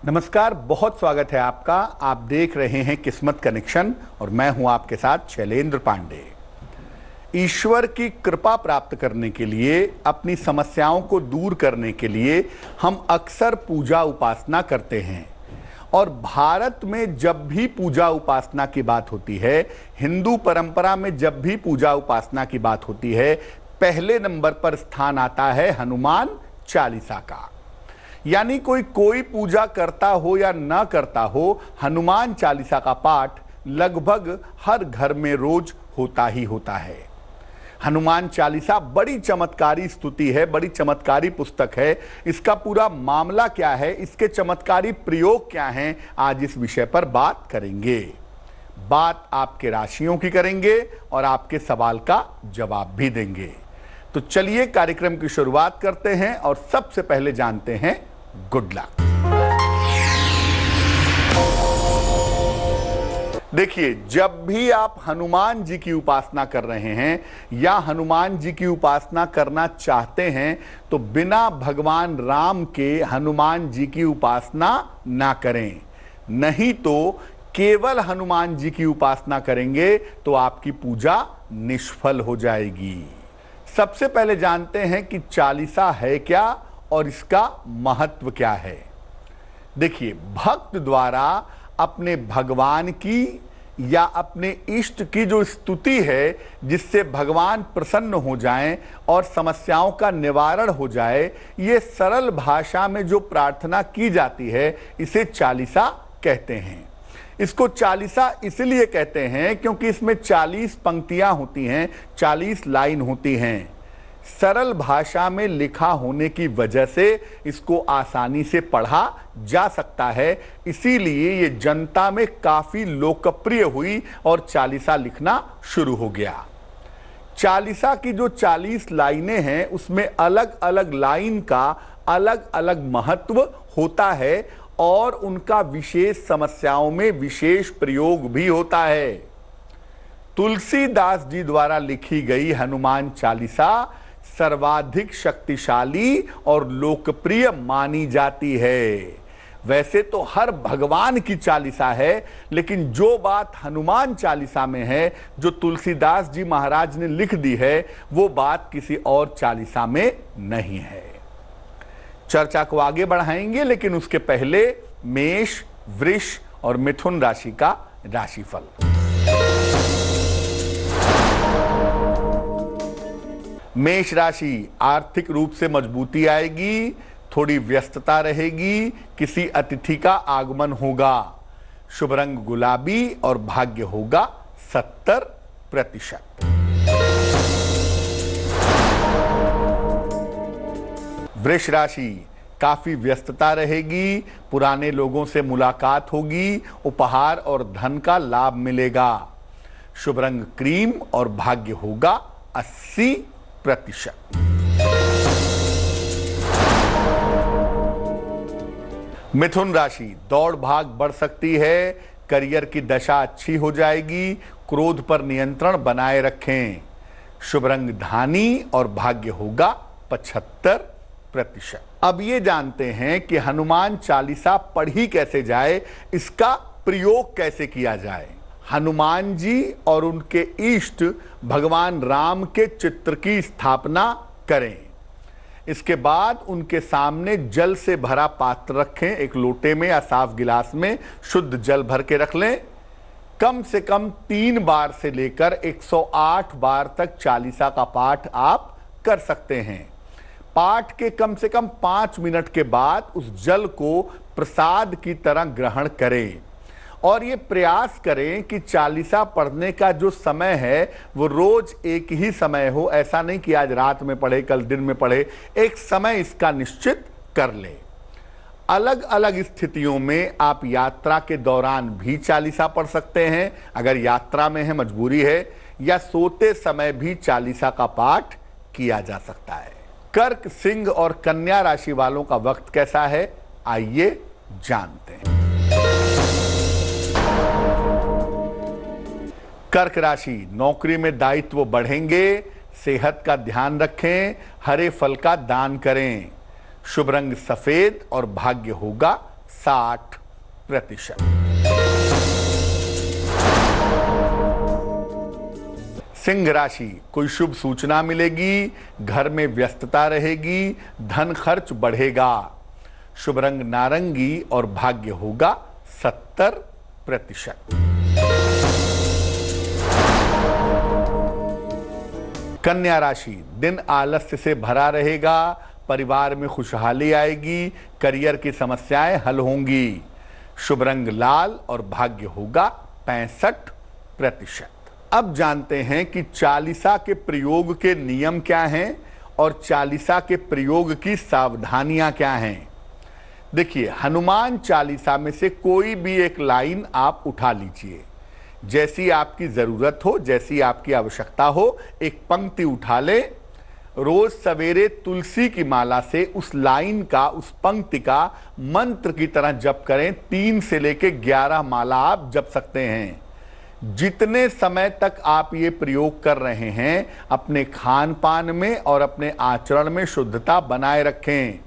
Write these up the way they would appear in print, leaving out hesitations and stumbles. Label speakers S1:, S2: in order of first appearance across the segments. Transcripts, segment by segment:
S1: नमस्कार, बहुत स्वागत है आपका। आप देख रहे हैं किस्मत कनेक्शन और मैं हूं आपके साथ शैलेंद्र पांडे। ईश्वर की कृपा प्राप्त करने के लिए, अपनी समस्याओं को दूर करने के लिए हम अक्सर पूजा उपासना करते हैं। और भारत में जब भी पूजा उपासना की बात होती है, हिंदू परंपरा में जब भी पूजा उपासना की बात होती है, पहले नंबर पर स्थान आता है हनुमान चालीसा का। यानी कोई पूजा करता हो या ना करता हो, हनुमान चालीसा का पाठ लगभग हर घर में रोज होता ही होता है। हनुमान चालीसा बड़ी चमत्कारी स्तुति है, बड़ी चमत्कारी पुस्तक है। इसका पूरा मामला क्या है, इसके चमत्कारी प्रयोग क्या हैं, आज इस विषय पर बात करेंगे। बात आपके राशियों की करेंगे और आपके सवाल का जवाब भी देंगे। तो चलिए कार्यक्रम की शुरुआत करते हैं और सबसे पहले जानते हैं गुड लक। देखिए, जब भी आप हनुमान जी की उपासना कर रहे हैं या हनुमान जी की उपासना करना चाहते हैं, तो बिना भगवान राम के हनुमान जी की उपासना ना करें। नहीं तो केवल हनुमान जी की उपासना करेंगे तो आपकी पूजा निष्फल हो जाएगी। सबसे पहले जानते हैं कि चालीसा है क्या और इसका महत्व क्या है। देखिए, भक्त द्वारा अपने भगवान की या अपने इष्ट की जो स्तुति है, जिससे भगवान प्रसन्न हो जाएं और समस्याओं का निवारण हो जाए, ये सरल भाषा में जो प्रार्थना की जाती है, इसे चालीसा कहते हैं। इसको चालीसा इसलिए कहते हैं क्योंकि इसमें 40 पंक्तियां होती हैं, 40 लाइन होती हैं। सरल भाषा में लिखा होने की वजह से इसको आसानी से पढ़ा जा सकता है, इसीलिए ये जनता में काफी लोकप्रिय हुई और चालीसा लिखना शुरू हो गया। चालीसा की जो 40 लाइनें हैं, उसमें अलग अलग लाइन का अलग अलग महत्व होता है और उनका विशेष समस्याओं में विशेष प्रयोग भी होता है। तुलसीदास जी द्वारा लिखी गई हनुमान चालीसा सर्वाधिक शक्तिशाली और लोकप्रिय मानी जाती है। वैसे तो हर भगवान की चालीसा है, लेकिन जो बात हनुमान चालीसा में है, जो तुलसीदास जी महाराज ने लिख दी है, वो बात किसी और चालीसा में नहीं है। चर्चा को आगे बढ़ाएंगे, लेकिन उसके पहले मेष, वृष और मिथुन राशि का राशिफल। मेष राशि, आर्थिक रूप से मजबूती आएगी, थोड़ी व्यस्तता रहेगी, किसी अतिथि का आगमन होगा। शुभ रंग गुलाबी और भाग्य होगा 70%। वृष राशि, काफी व्यस्तता रहेगी, पुराने लोगों से मुलाकात होगी, उपहार और धन का लाभ मिलेगा। शुभ रंग क्रीम और भाग्य होगा 80%। मिथुन राशि, दौड़ भाग बढ़ सकती है, करियर की दशा अच्छी हो जाएगी, क्रोध पर नियंत्रण बनाए रखें। शुभ रंग धानी और भाग्य होगा 75%। अब ये जानते हैं कि हनुमान चालीसा पढ़ी कैसे जाए, इसका प्रयोग कैसे किया जाए। हनुमान जी और उनके इष्ट भगवान राम के चित्र की स्थापना करें। इसके बाद उनके सामने जल से भरा पात्र रखें, एक लोटे में या साफ गिलास में शुद्ध जल भर के रख लें। कम से कम 3 बार से लेकर 108 बार तक चालीसा का पाठ आप कर सकते हैं। पाठ के कम से कम 5 मिनट के बाद उस जल को प्रसाद की तरह ग्रहण करें और ये प्रयास करें कि चालीसा पढ़ने का जो समय है वो रोज एक ही समय हो। ऐसा नहीं कि आज रात में पढ़े, कल दिन में पढ़े, एक समय इसका निश्चित कर लें। अलग अलग स्थितियों में आप यात्रा के दौरान भी चालीसा पढ़ सकते हैं, अगर यात्रा में है, मजबूरी है, या सोते समय भी चालीसा का पाठ किया जा सकता है। कर्क, सिंह और कन्या राशि वालों का वक्त कैसा है, आइए जानते हैं। कर्क राशि, नौकरी में दायित्व बढ़ेंगे, सेहत का ध्यान रखें, हरे फल का दान करें। शुभ रंग सफेद और भाग्य होगा 60%। सिंह राशि, कोई शुभ सूचना मिलेगी, घर में व्यस्तता रहेगी, धन खर्च बढ़ेगा। शुभ रंग नारंगी और भाग्य होगा 70%। कन्या राशि, दिन आलस्य से भरा रहेगा, परिवार में खुशहाली आएगी, करियर की समस्याएं हल होंगी। शुभ रंग लाल और भाग्य होगा 65%। अब जानते हैं कि चालीसा के प्रयोग के नियम क्या हैं और चालीसा के प्रयोग की सावधानियां क्या हैं। देखिए, हनुमान चालीसा में से कोई भी एक लाइन आप उठा लीजिए, जैसी आपकी जरूरत हो, जैसी आपकी आवश्यकता हो, एक पंक्ति उठा ले। रोज सवेरे तुलसी की माला से उस लाइन का, उस पंक्ति का मंत्र की तरह जप करें। 3 से लेकर 11 माला आप जप सकते हैं। जितने समय तक आप ये प्रयोग कर रहे हैं, अपने खान पान में और अपने आचरण में शुद्धता बनाए रखें।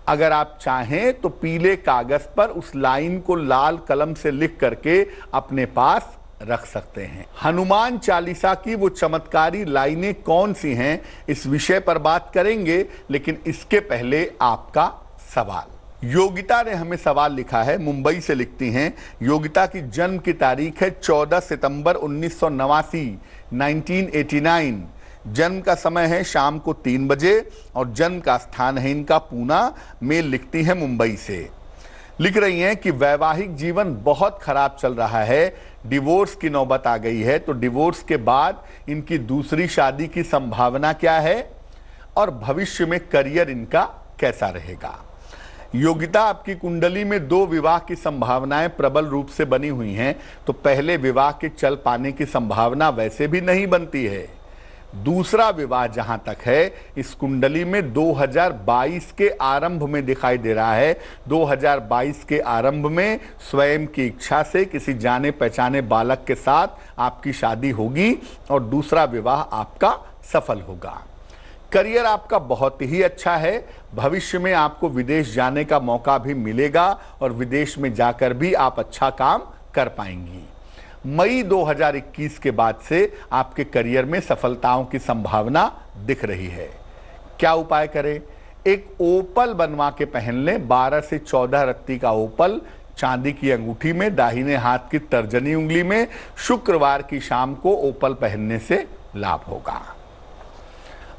S1: अगर आप चाहें तो पीले कागज पर उस लाइन को लाल कलम से लिख करके अपने पास रख सकते हैं। हनुमान चालीसा की वो चमत्कारी लाइनें कौन सी हैं, इस विषय पर बात करेंगे, लेकिन इसके पहले आपका सवाल। योगिता ने हमें सवाल लिखा है, मुंबई से लिखती हैं। योगिता की जन्म की तारीख है 14 सितंबर 1989, 1989। जन्म का समय है शाम को 3 बजे और जन्म का स्थान है इनका पूना में। लिखती है मुंबई से। लिख रही हैं कि वैवाहिक जीवन बहुत खराब चल रहा है, डिवोर्स की नौबत आ गई है। तो डिवोर्स के बाद इनकी दूसरी शादी की संभावना क्या है और भविष्य में करियर इनका कैसा रहेगा। योगिता, आपकी कुंडली में 2 विवाह की संभावनाएं प्रबल रूप से बनी हुई हैं। तो पहले विवाह के चल पाने की संभावना वैसे भी नहीं बनती है। दूसरा विवाह जहां तक है, इस कुंडली में 2022 के आरंभ में दिखाई दे रहा है। 2022 के आरंभ में स्वयं की इच्छा से किसी जाने पहचाने बालक के साथ आपकी शादी होगी और दूसरा विवाह आपका सफल होगा। करियर आपका बहुत ही अच्छा है। भविष्य में आपको विदेश जाने का मौका भी मिलेगा और विदेश में जाकर भी आप अच्छा काम कर पाएंगी। मई 2021 के बाद से आपके करियर में सफलताओं की संभावना दिख रही है। क्या उपाय करें? एक ओपल बनवा के पहन लें। 12 से 14 रत्ती का ओपल चांदी की अंगूठी में, दाहिने हाथ की तर्जनी उंगली में। शुक्रवार की शाम को ओपल पहनने से लाभ होगा।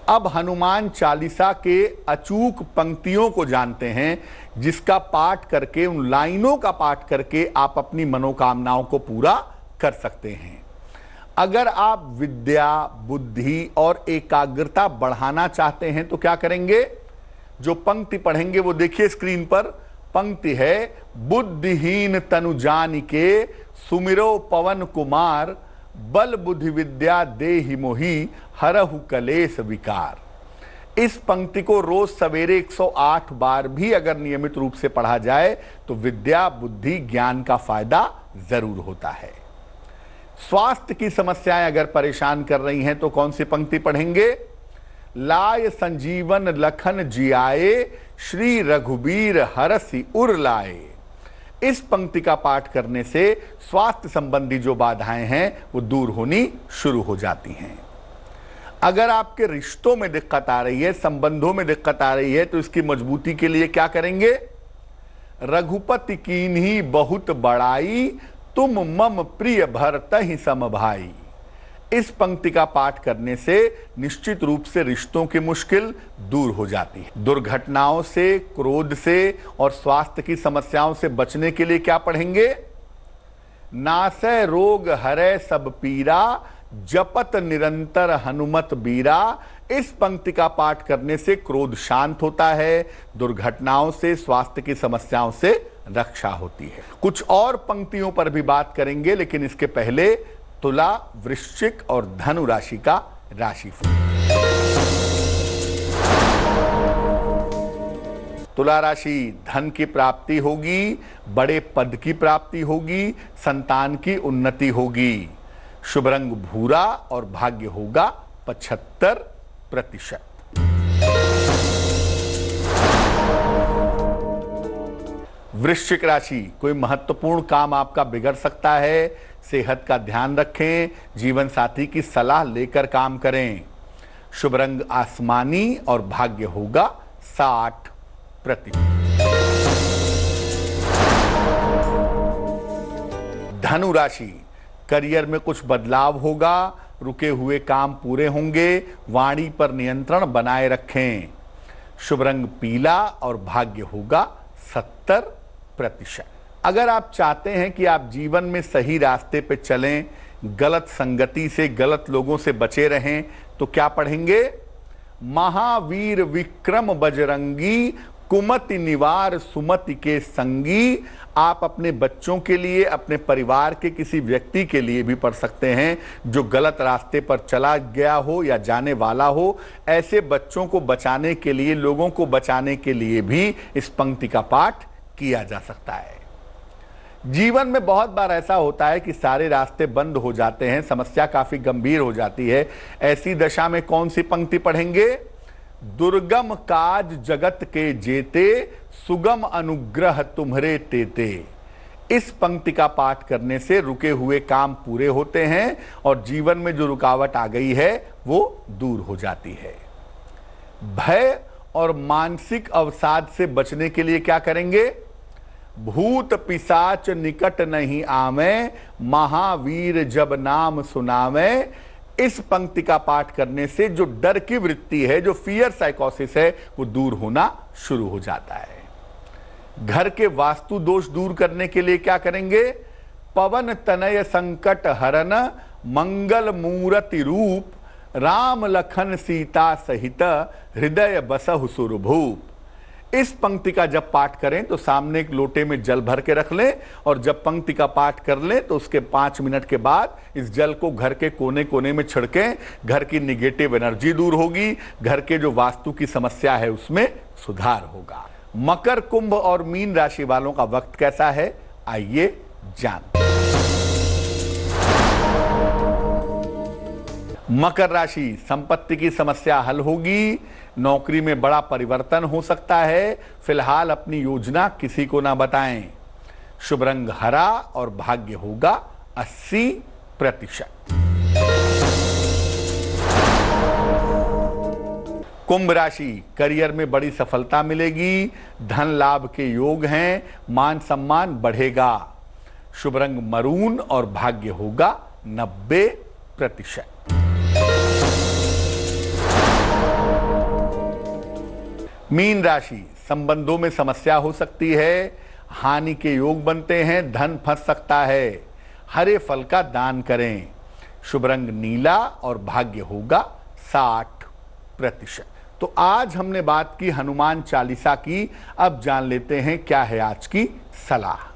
S1: अब हनुमान चालीसा के अचूक पंक्तियों को जानते हैं, जिसका पाठ करके, उन लाइनों का पाठ करके आप अपनी मनोकामनाओं को पूरा कर सकते हैं। अगर आप विद्या, बुद्धि और एकाग्रता बढ़ाना चाहते हैं तो क्या करेंगे? जो पंक्ति पढ़ेंगे वो देखिए स्क्रीन पर। पंक्ति है, बुद्धिहीन तनु जानिके सुमिरो पवन कुमार, बल बुद्धि विद्या देहि मोहि हरहु कलेश विकार। इस पंक्ति को रोज सवेरे 108 बार भी अगर नियमित रूप से पढ़ा जाए तो विद्या, बुद्धि, ज्ञान का फायदा जरूर होता है। स्वास्थ्य की समस्याएं अगर परेशान कर रही हैं तो कौन सी पंक्ति पढ़ेंगे? लाय संजीवन लखन जियाए, श्री रघुबीर हरसि उर लाए। इस पंक्ति का पाठ करने से स्वास्थ्य संबंधी जो बाधाएं हैं वो दूर होनी शुरू हो जाती हैं। अगर आपके रिश्तों में दिक्कत आ रही है, संबंधों में दिक्कत आ रही है, तो इसकी मजबूती के लिए क्या करेंगे? रघुपति कीन्ही बहुत बड़ाई, तुम मम प्रिय भरतहि सम भाई। इस पंक्ति का पाठ करने से निश्चित रूप से रिश्तों की मुश्किल दूर हो जाती है। दुर्घटनाओं से, क्रोध से और स्वास्थ्य की समस्याओं से बचने के लिए क्या पढ़ेंगे? नासै रोग हरै सब पीरा, जपत निरंतर हनुमत बीरा। इस पंक्ति का पाठ करने से क्रोध शांत होता है, दुर्घटनाओं से, स्वास्थ्य की समस्याओं से रक्षा होती है। कुछ और पंक्तियों पर भी बात करेंगे, लेकिन इसके पहले तुला, वृश्चिक और धनु राशि का राशिफल। तुला राशि, धन की प्राप्ति होगी, बड़े पद की प्राप्ति होगी, संतान की उन्नति होगी। शुभ रंग भूरा और भाग्य होगा 75%। वृश्चिक राशि, कोई महत्वपूर्ण काम आपका बिगड़ सकता है, सेहत का ध्यान रखें, जीवन साथी की सलाह लेकर काम करें। शुभ रंग आसमानी और भाग्य होगा 60%। धनु राशि, करियर में कुछ बदलाव होगा, रुके हुए काम पूरे होंगे, वाणी पर नियंत्रण बनाए रखें। शुभ रंग पीला और भाग्य होगा 70%। अगर आप चाहते हैं कि आप जीवन में सही रास्ते पे चलें, गलत संगति से, गलत लोगों से बचे रहें, तो क्या पढ़ेंगे? महावीर विक्रम बजरंगी, कुमति निवार सुमति के संगी। आप अपने बच्चों के लिए, अपने परिवार के किसी व्यक्ति के लिए भी पढ़ सकते हैं जो गलत रास्ते पर चला गया हो या जाने वाला हो। ऐसे बच्चों को बचाने के लिए, लोगों को बचाने के लिए भी इस पंक्ति का पाठ किया जा सकता है। जीवन में बहुत बार ऐसा होता है कि सारे रास्ते बंद हो जाते हैं, समस्या काफी गंभीर हो जाती है। ऐसी दशा में कौन सी पंक्ति पढ़ेंगे? दुर्गम काज जगत के जेते, सुगम अनुग्रह तुम्हरे तेते। इस पंक्ति का पाठ करने से रुके हुए काम पूरे होते हैं और जीवन में जो रुकावट आ गई है वो दूर हो जाती है। भय और मानसिक अवसाद से बचने के लिए क्या करेंगे? भूत पिशाच निकट नहीं आवे, महावीर जब नाम सुनावे। इस पंक्ति का पाठ करने से जो डर की वृत्ति है, जो फियर साइकोसिस है, वो दूर होना शुरू हो जाता है। घर के वास्तु दोष दूर करने के लिए क्या करेंगे? पवन तनय संकट हरन, मंगल मूर्ति रूप, राम लखन सीता सहित, हृदय बसहु सुरभूप। इस पंक्ति का जब पाठ करें तो सामने एक लोटे में जल भर के रख लें और जब पंक्ति का पाठ कर लें तो उसके 5 मिनट के बाद इस जल को घर के कोने कोने में छिड़कें। घर की निगेटिव एनर्जी दूर होगी, घर के जो वास्तु की समस्या है उसमें सुधार होगा। मकर, कुंभ और मीन राशि वालों का वक्त कैसा है, आइए जानते हैं। मकर राशि, संपत्ति की समस्या हल होगी, नौकरी में बड़ा परिवर्तन हो सकता है। फिलहाल अपनी योजना किसी को ना बताएं। शुभ रंग हरा और भाग्य होगा 80%। कुंभ राशि, करियर में बड़ी सफलता मिलेगी, धन लाभ के योग हैं, मान सम्मान बढ़ेगा। शुभ रंग मरून और भाग्य होगा 90%। मीन राशि, संबंधों में समस्या हो सकती है, हानि के योग बनते हैं, धन फंस सकता है। हरे फल का दान करें। शुभ रंग नीला और भाग्य होगा 60%। तो आज हमने बात की हनुमान चालीसा की। अब जान लेते हैं क्या है आज की सलाह।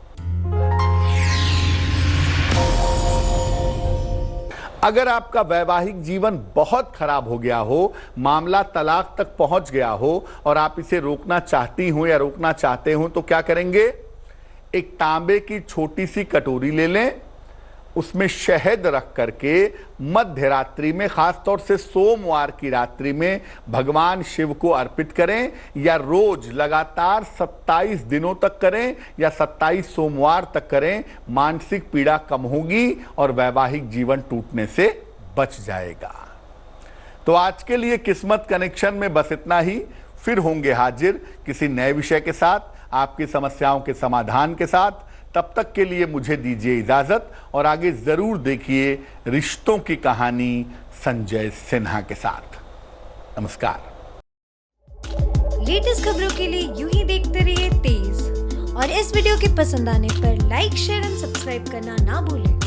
S1: अगर आपका वैवाहिक जीवन बहुत खराब हो गया हो, मामला तलाक तक पहुंच गया हो और आप इसे रोकना चाहती हो या रोकना चाहते हो, तो क्या करेंगे? एक तांबे की छोटी सी कटोरी ले लें, उसमें शहद रख करके मध्य रात्रि में, खासतौर से सोमवार की रात्रि में भगवान शिव को अर्पित करें या रोज लगातार 27 दिनों तक करें या 27 सोमवार तक करें। मानसिक पीड़ा कम होगी और वैवाहिक जीवन टूटने से बच जाएगा। तो आज के लिए किस्मत कनेक्शन में बस इतना ही। फिर होंगे हाजिर किसी नए विषय के साथ, आपकी समस्याओं के समाधान के साथ। तब तक के लिए मुझे दीजिए इजाजत और आगे जरूर देखिए रिश्तों की कहानी संजय सिन्हा के साथ। नमस्कार।
S2: लेटेस्ट खबरों के लिए यूं ही देखते रहिए तेज, और इस वीडियो के पसंद आने पर लाइक, शेयर एंड सब्सक्राइब करना ना भूलें।